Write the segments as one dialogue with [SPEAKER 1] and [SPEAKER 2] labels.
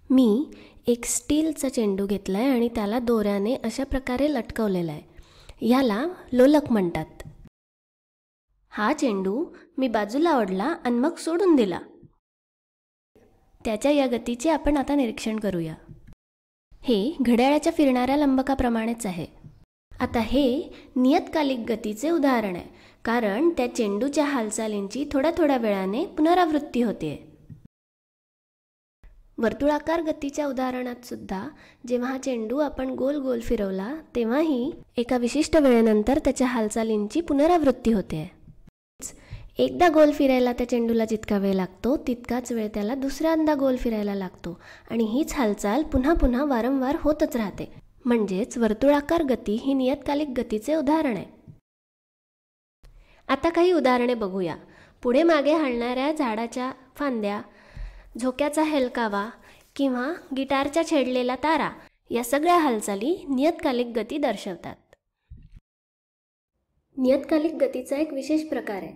[SPEAKER 1] मी एक स्टीलचा चेंडू घेतला आहे आणि त्याला दोऱ्याने अशा प्रकारे लटकवलेला आहे. ह्याला लोलक म्हणतात. हा चेंडू मी बाजूला ओढला आणि मग सोडून दिला. त्याच्या या गतीचे आपण आता निरीक्षण करूया. हे घड्याळाच्या फिरणाऱ्या लंबकाप्रमाणेच आहे. आता हे नियतकालिक गतीचे उदाहरण आहे, कारण त्या चेंडूच्या हालचालींची थोड्या थोड्या वेळाने पुनरावृत्ती होते. वर्तुळाकार गतीच्या उदाहरणात सुद्धा जेव्हा हा चेंडू आपण गोल गोल फिरवला तेव्हाही एका विशिष्ट वेळेनंतर त्याच्या हालचालींची पुनरावृत्ती होते. एकदा गोल फिरायला त्या चेंडूला जितका वेळ लागतो तितकाच वेळ त्याला दुसऱ्यांदा गोल फिरायला लागतो आणि हीच हालचाल पुन्हा पुन्हा वारंवार होतच राहते. म्हणजेच वर्तुळाकार गती ही नियतकालिक गतीचे उदाहरण आहे. आता काही उदाहरणे बघूया. पुढे मागे हलणाऱ्या झाडाच्या फांद्या, झोक्याचा हेलकावा किंवा गिटारच्या छेडलेला तारा या सगळ्या हालचाली नियतकालिक गती दर्शवतात. नियतकालिक गतीचा एक विशेष प्रकार आहे,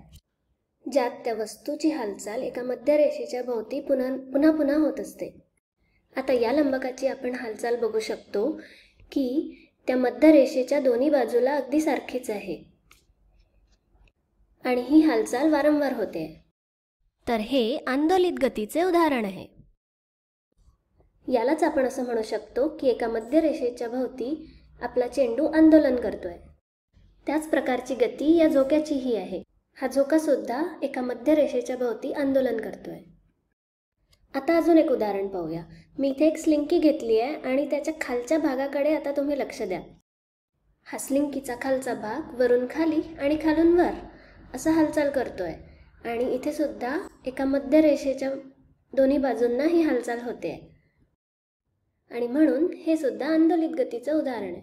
[SPEAKER 1] ज्यात त्या वस्तूची हालचाल एका मध्यरेषेच्या भोवती पुन्हा पुन्हा होत असते. आता या लंबकाची आपण हालचाल बघू शकतो की त्या मध्यरेषेच्या दोन्ही बाजूला अगदी सारखीच आहे आणि ही हालचाल वारंवार होते. तर हे आंदोलित गतीचे उदाहरण आहे. यालाच आपण असं म्हणू शकतो की एका मध्यरेषेच्या भोवती आपला चेंडू आंदोलन करतोय. त्याच प्रकारची गती या झोक्याचीही आहे. हा झोका सुद्धा एका मध्यरेषेच्या भोवती आंदोलन करतोय. आता अजून एक उदाहरण पाहूया. मी इथे एक स्लिंकी घेतली आहे आणि त्याच्या खालच्या भागाकडे आता तुम्ही लक्ष द्या. हा स्लिंकीचा खालचा भाग वरून खाली आणि खालून वर असा हालचाल करतोय आणि इथे सुद्धा एका मध्यरेषेच्या दोन्ही बाजूंना ही हालचाल होते आणि म्हणून हे सुद्धा आंदोलित गतीचं उदाहरण आहे.